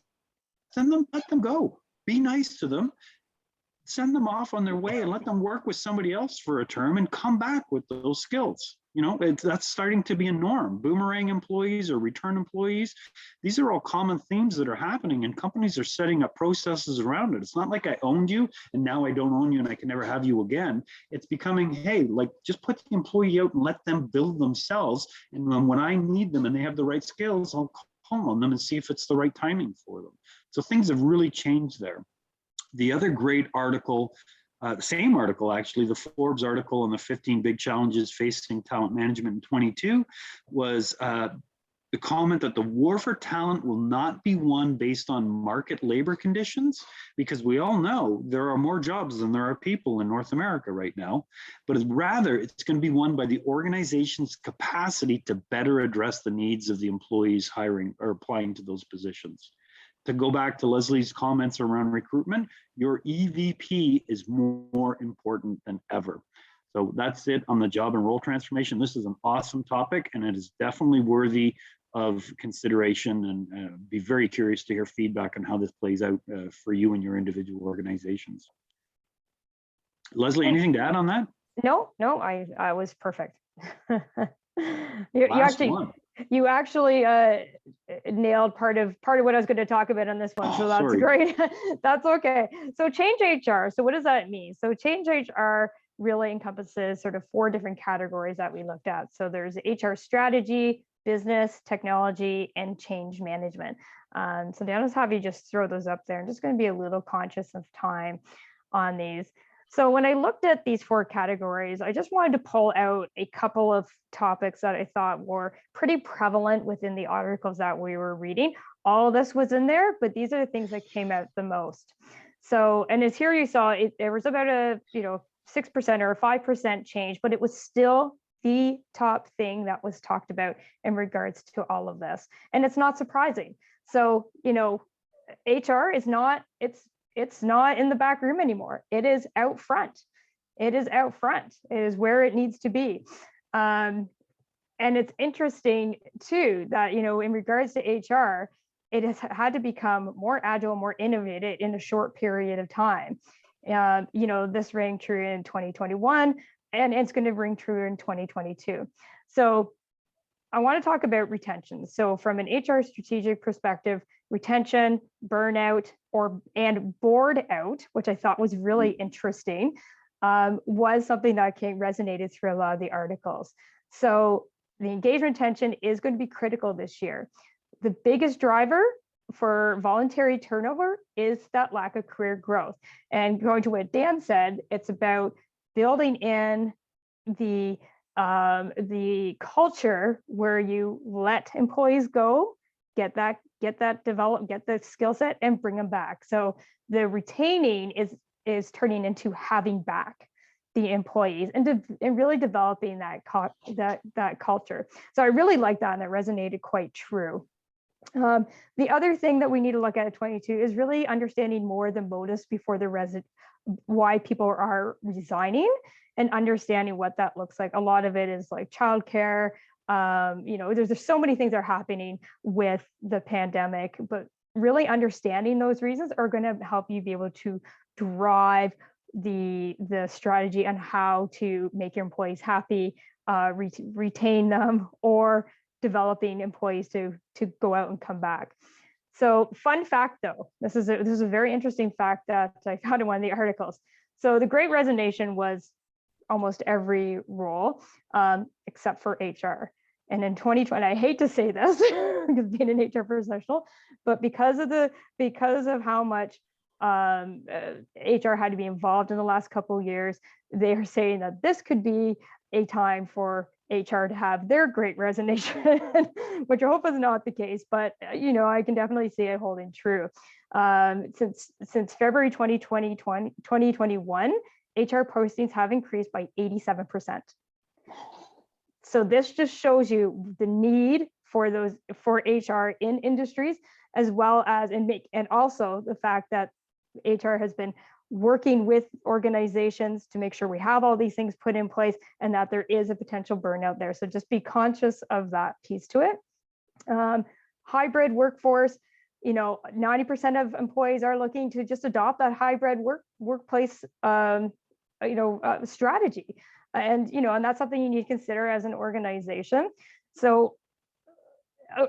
in them, let them go. Be nice to them. Send them off on their way and let them work with somebody else for a term and come back with those skills. That's starting to be a norm. Boomerang employees or return employees, these are all common themes that are happening, and companies are setting up processes around it. It's not like I owned you and now I don't own you and I can never have you again. It's becoming, hey, just put the employee out and let them build themselves. And when I need them and they have the right skills, I'll call on them and see if it's the right timing for them. So things have really changed there. The other great article, the same article actually, the Forbes article on the 15 big challenges facing talent management in 22, was the comment that the war for talent will not be won based on market labor conditions, because we all know there are more jobs than there are people in North America right now, but rather it's going to be won by the organization's capacity to better address the needs of the employees hiring or applying to those positions. To go back to Leslie's comments around recruitment, your EVP is more important than ever. So that's it on the job and role transformation. This is an awesome topic, and it is definitely worthy of consideration, and be very curious to hear feedback on how this plays out for you and your individual organizations. Leslie, anything to add on that?
No, I was perfect. You actually nailed part of what I was going to talk about on this one. So that's great. That's okay. So change HR. So what does that mean? So change HR really encompasses sort of 4 different categories that we looked at. So there's HR strategy, business, technology, and change management. So I'll just have you just throw those up there. I'm just going to be a little conscious of time on these. So when I looked at these 4 categories, I just wanted to pull out a couple of topics that I thought were pretty prevalent within the articles that we were reading. All of this was in there, but these are the things that came out the most. So, and as here you saw, there was about a 6% or a 5% change, but it was still the top thing that was talked about in regards to all of this. And it's not surprising. So, HR is not, it's not in the back room anymore. It is out front. It is out front. It is where it needs to be. And it's interesting too that, in regards to HR, it has had to become more agile, more innovative in a short period of time. This rang true in 2021, and it's going to ring true in 2022. So I want to talk about retention. So from an HR strategic perspective, retention, burnout, and bored out, which I thought was really interesting, was something that resonated through a lot of the articles. So the engagement retention is going to be critical this year. The biggest driver for voluntary turnover is that lack of career growth. And going to what Dan said, it's about building in the culture where you let employees go, get that developed, get the skill set, and bring them back. So the retaining is turning into having back the employees and really developing that culture. So I really like that, and it resonated quite true. The other thing that we need to look at 22 is really understanding more the motives before the why people are resigning and understanding what that looks like. A lot of it is like childcare. There's so many things that are happening with the pandemic, but really understanding those reasons are going to help you be able to drive the strategy on how to make your employees happy, retain them, or developing employees to go out and come back. So fun fact though, this is a very interesting fact that I found in one of the articles. So the Great Resignation was almost every role except for HR. And in 2020, I hate to say this because being an HR professional, but because of how much HR had to be involved in the last couple of years, they are saying that this could be a time for HR to have their Great Resignation, which I hope is not the case, but I can definitely see it holding true. Since February 2021, HR postings have increased by 87%. So this just shows you the need for HR in industries, as well as and also the fact that HR has been working with organizations to make sure we have all these things put in place and that there is a potential burnout there. So just be conscious of that piece to it. Hybrid workforce, 90% of employees are looking to just adopt that hybrid workplace strategy. And that's something you need to consider as an organization. So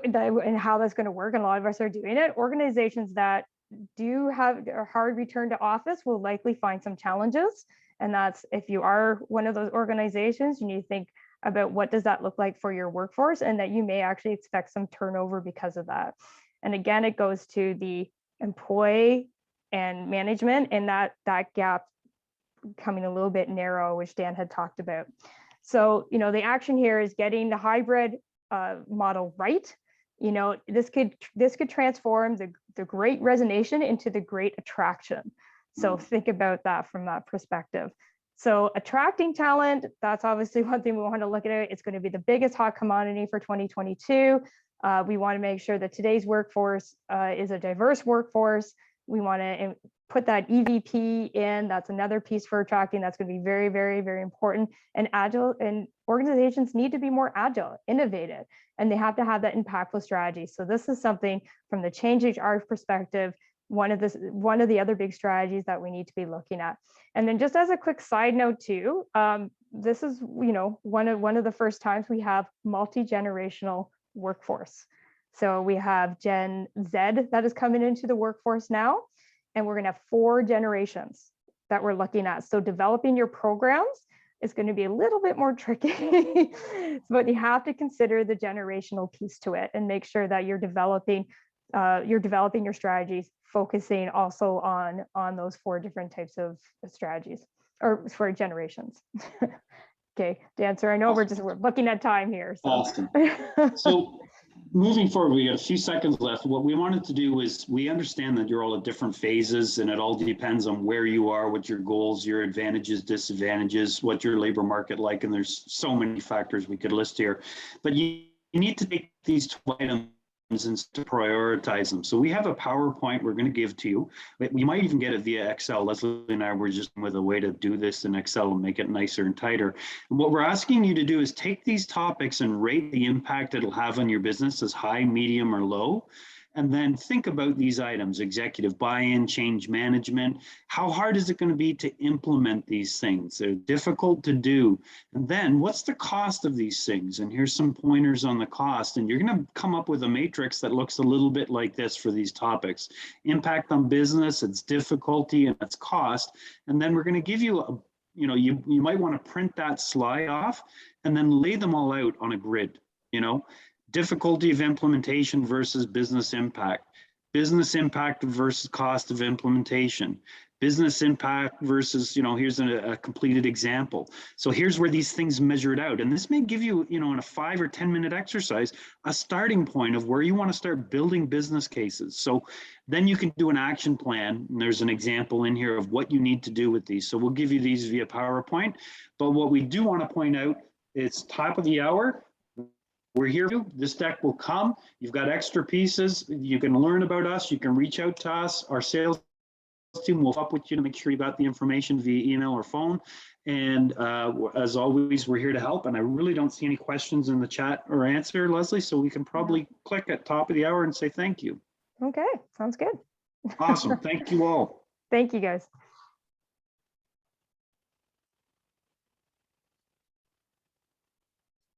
and how that's going to work, and a lot of us are doing it. Organizations that do have a hard return to office will likely find some challenges. And that's, if you are one of those organizations, you need to think about what does that look like for your workforce, and that you may actually expect some turnover because of that. And again, it goes to the employee and management, and that gap coming a little bit narrow, which Dan had talked about. So, the action here is getting the hybrid model right. This could transform the Great Resignation into the Great Attraction. So think about that from that perspective. So attracting talent, that's obviously one thing we want to look at. It's going to be the biggest hot commodity for 2022. We want to make sure that today's workforce is a diverse workforce. We want to put that EVP in. That's another piece for attracting. That's going to be very, very, very important. And agile, and organizations need to be more agile, innovative, and they have to have that impactful strategy. So this is something from the Change HR perspective, one of the other big strategies that we need to be looking at. And then just as a quick side note too, this is one of the first times we have multi-generational workforce. So we have Gen Z that is coming into the workforce now, and we're going to have 4 generations that we're looking at. So developing your programs is going to be a little bit more tricky, but you have to consider the generational piece to it and make sure that you're developing your strategies, focusing also on those 4 different types of strategies or for generations. Okay, Dan, sir, I know we're looking at time here. So.
Awesome. So moving forward, we got a few seconds left. What we wanted to do is, we understand that you're all at different phases, and it all depends on where you are, what your goals, your advantages, disadvantages, what your labor market like, and there's so many factors we could list here. But you need to take these 2 items and to prioritize them. So we have a PowerPoint we're going to give to you. We might even get it via Excel. Leslie and I were just with a way to do this in Excel and make it nicer and tighter. And what we're asking you to do is take these topics and rate the impact it'll have on your business as high, medium, or low. And then think about these items: executive buy-in, change management. How hard is it going to be to implement these things? They're difficult to do. And then what's the cost of these things? And here's some pointers on the cost. And you're going to come up with a matrix that looks a little bit like this for these topics: impact on business, its difficulty, and its cost. And then we're going to give you you might want to print that slide off and then lay them all out on a grid. Difficulty of implementation versus business impact versus cost of implementation, business impact versus, here's a completed example. So here's where these things measure it out. And this may give you, in a 5 or 10 minute exercise, a starting point of where you want to start building business cases. So then you can do an action plan. And there's an example in here of what you need to do with these. So we'll give you these via PowerPoint. But what we do want to point out, it's top of the hour. We're here. This deck will come. You've got extra pieces. You can learn about us. You can reach out to us. Our sales team will follow up with you to make sure you got the information via email or phone. And as always, we're here to help. And I really don't see any questions in the chat or answer, Leslie, so we can probably click at top of the hour and say thank you.
Okay, sounds good.
Awesome. Thank you all.
Thank you, guys.